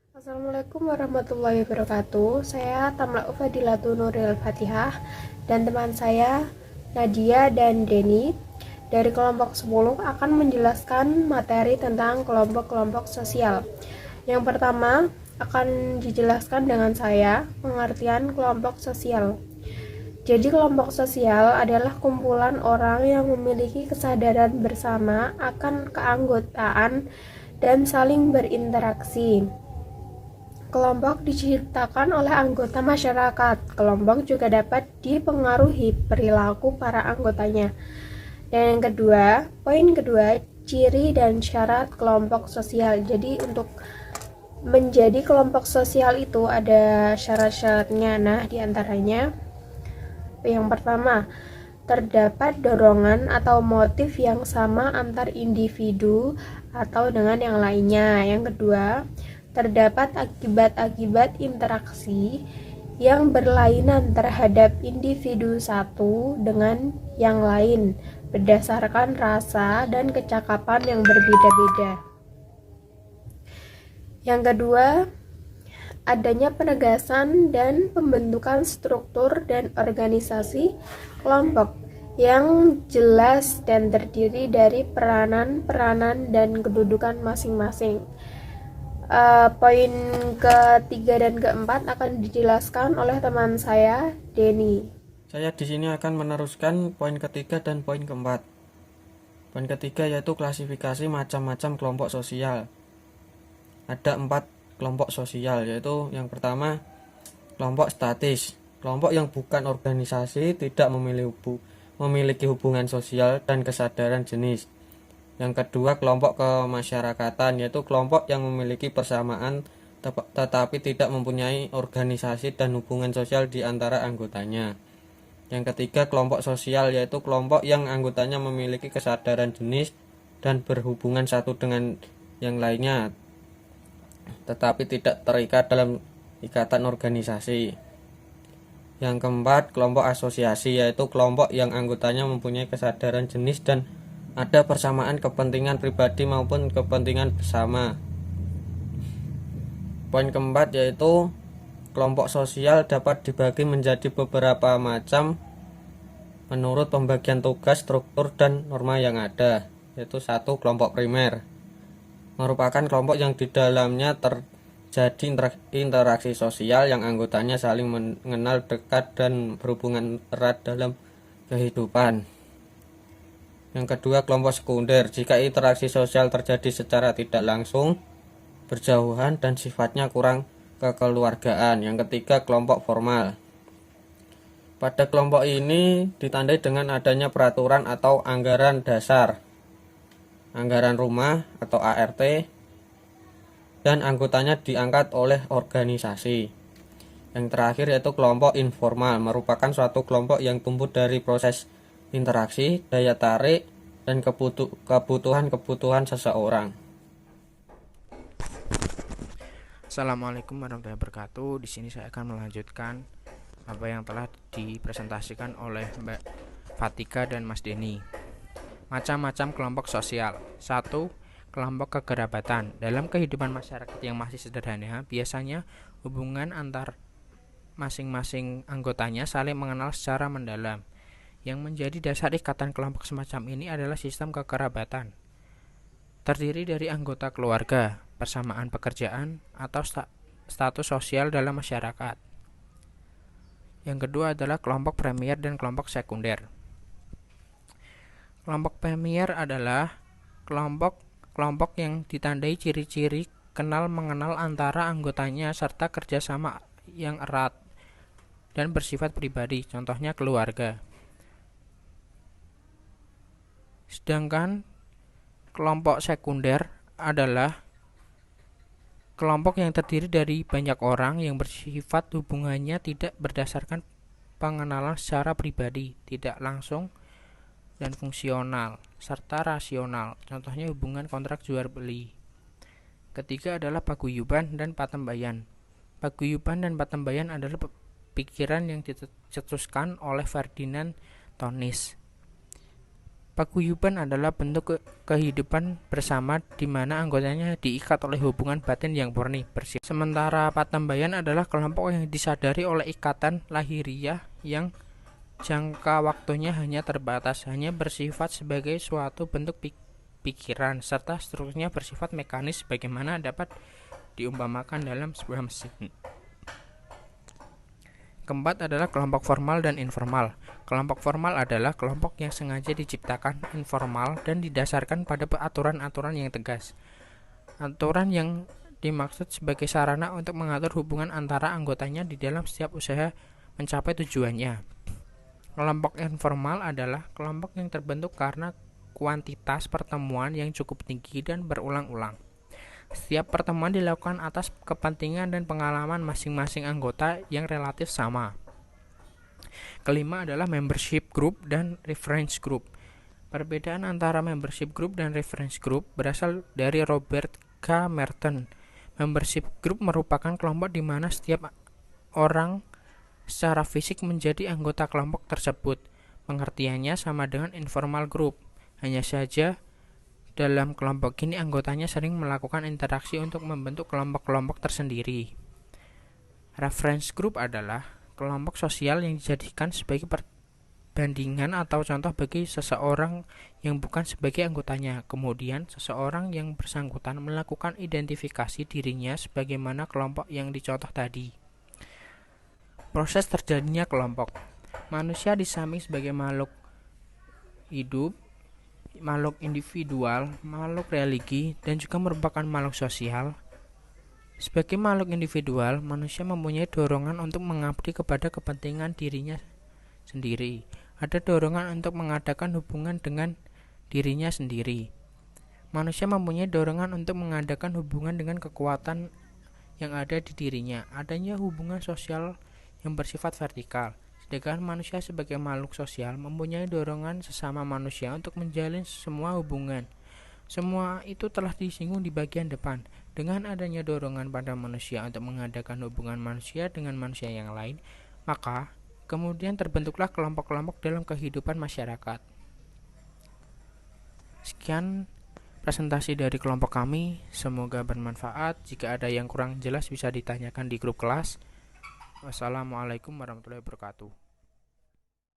Assalamualaikum warahmatullahi wabarakatuh. Saya Tamla Ufadilatu Nuril Fatihah dan teman saya Nadia dan Denny dari kelompok 10 akan menjelaskan materi tentang kelompok-kelompok sosial. Yang pertama akan dijelaskan dengan saya pengertian kelompok sosial. Jadi kelompok sosial adalah kumpulan orang yang memiliki kesadaran bersama akan keanggotaan dan saling berinteraksi. Kelompok diciptakan oleh anggota masyarakat. Kelompok juga dapat dipengaruhi perilaku para anggotanya. Dan yang kedua, poin kedua, ciri dan syarat kelompok sosial. Jadi untuk menjadi kelompok sosial itu ada syarat-syaratnya. Nah, diantaranya yang pertama, terdapat dorongan atau motif yang sama antar individu atau dengan yang lainnya. Yang kedua, terdapat akibat-akibat interaksi yang berlainan terhadap individu satu dengan yang lain berdasarkan rasa dan kecakapan yang berbeda-beda. Yang kedua, adanya penegasan dan pembentukan struktur dan organisasi kelompok yang jelas dan terdiri dari peranan-peranan dan kedudukan masing-masing. Poin ketiga dan keempat akan dijelaskan oleh teman saya, Denny. Saya di sini akan meneruskan poin ketiga dan poin keempat. Poin ketiga yaitu klasifikasi macam-macam kelompok sosial. Ada 4 kelompok sosial, yaitu yang pertama kelompok statis, kelompok yang bukan organisasi, tidak memiliki hubungan sosial dan kesadaran jenis. Yang kedua kelompok kemasyarakatan, yaitu kelompok yang memiliki persamaan tetapi tidak mempunyai organisasi dan hubungan sosial di antara anggotanya. Yang ketiga kelompok sosial, yaitu kelompok yang anggotanya memiliki kesadaran jenis dan berhubungan satu dengan yang lainnya tetapi tidak terikat dalam ikatan organisasi. Yang keempat kelompok asosiasi, yaitu kelompok yang anggotanya mempunyai kesadaran jenis dan ada persamaan kepentingan pribadi maupun kepentingan bersama. Poin keempat yaitu kelompok sosial dapat dibagi menjadi beberapa macam menurut pembagian tugas, struktur, dan norma yang ada. Yaitu satu, kelompok primer, merupakan kelompok yang di dalamnya terjadi interaksi sosial yang anggotanya saling mengenal dekat dan berhubungan erat dalam kehidupan. Yang kedua, kelompok sekunder, jika interaksi sosial terjadi secara tidak langsung, berjauhan, dan sifatnya kurang kekeluargaan. Yang ketiga, kelompok formal. Pada kelompok ini ditandai dengan adanya peraturan atau anggaran dasar, anggaran rumah atau ART, dan anggotanya diangkat oleh organisasi. Yang terakhir yaitu kelompok informal, merupakan suatu kelompok yang tumbuh dari proses interaksi, daya tarik, dan kebutuhan seseorang. Assalamualaikum warahmatullahi wabarakatuh. Di sini saya akan melanjutkan apa yang telah dipresentasikan oleh Mbak Fatika dan Mas Denny. Macam-macam kelompok sosial. 1. Kelompok kekerabatan. Dalam kehidupan masyarakat yang masih sederhana, biasanya hubungan antar masing-masing anggotanya saling mengenal secara mendalam. Yang menjadi dasar ikatan kelompok semacam ini adalah sistem kekerabatan. Terdiri dari anggota keluarga, persamaan pekerjaan, atau status sosial dalam masyarakat. Yang kedua adalah kelompok premier dan kelompok sekunder. Kelompok premier adalah kelompok yang ditandai ciri-ciri kenal mengenal antara anggotanya serta kerjasama yang erat dan bersifat pribadi, contohnya keluarga. Sedangkan kelompok sekunder adalah kelompok yang terdiri dari banyak orang yang bersifat hubungannya tidak berdasarkan pengenalan secara pribadi, tidak langsung dan fungsional, serta rasional, contohnya hubungan kontrak jual beli. Ketiga adalah paguyuban dan patembayan. Paguyuban dan patembayan adalah pikiran yang dicetuskan oleh Ferdinand Tonis. Paguyuban adalah bentuk kehidupan bersama di mana anggotanya diikat oleh hubungan batin yang murni bersih. Sementara patambayan adalah kelompok yang disadari oleh ikatan lahiriah yang jangka waktunya hanya terbatas, hanya bersifat sebagai suatu bentuk pikiran, serta strukturnya bersifat mekanis bagaimana dapat diumpamakan dalam sebuah mesin. Keempat adalah kelompok formal dan informal. Kelompok formal adalah kelompok yang sengaja diciptakan informal dan didasarkan pada aturan-aturan yang tegas. Aturan yang dimaksud sebagai sarana untuk mengatur hubungan antara anggotanya di dalam setiap usaha mencapai tujuannya. Kelompok informal adalah kelompok yang terbentuk karena kuantitas pertemuan yang cukup tinggi dan berulang-ulang. Setiap pertemuan dilakukan atas kepentingan dan pengalaman masing-masing anggota yang relatif sama. Kelima adalah membership group dan reference group. Perbedaan antara membership group dan reference group berasal dari Robert K. Merton. Membership group merupakan kelompok di mana setiap orang secara fisik menjadi anggota kelompok tersebut. Pengertiannya sama dengan informal group. Hanya saja dalam kelompok ini anggotanya sering melakukan interaksi untuk membentuk kelompok-kelompok tersendiri. Reference group adalah kelompok sosial yang dijadikan sebagai perbandingan atau contoh bagi seseorang yang bukan sebagai anggotanya. Kemudian seseorang yang bersangkutan melakukan identifikasi dirinya sebagaimana kelompok yang dicontoh tadi. Proses terjadinya kelompok. Manusia disami sebagai makhluk hidup, makhluk individual, makhluk religi, dan juga merupakan makhluk sosial. Sebagai makhluk individual, manusia mempunyai dorongan untuk mengabdi kepada kepentingan dirinya sendiri. Ada dorongan untuk mengadakan hubungan dengan dirinya sendiri. Manusia mempunyai dorongan untuk mengadakan hubungan dengan kekuatan yang ada di dirinya. Adanya hubungan sosial yang bersifat vertikal. Sedangkan manusia sebagai makhluk sosial mempunyai dorongan sesama manusia untuk menjalin semua hubungan. Semua itu telah disinggung di bagian depan. Dengan adanya dorongan pada manusia untuk mengadakan hubungan manusia dengan manusia yang lain, maka kemudian terbentuklah kelompok-kelompok dalam kehidupan masyarakat. Sekian presentasi dari kelompok kami, semoga bermanfaat. Jika ada yang kurang jelas bisa ditanyakan di grup kelas. Wassalamualaikum warahmatullahi wabarakatuh.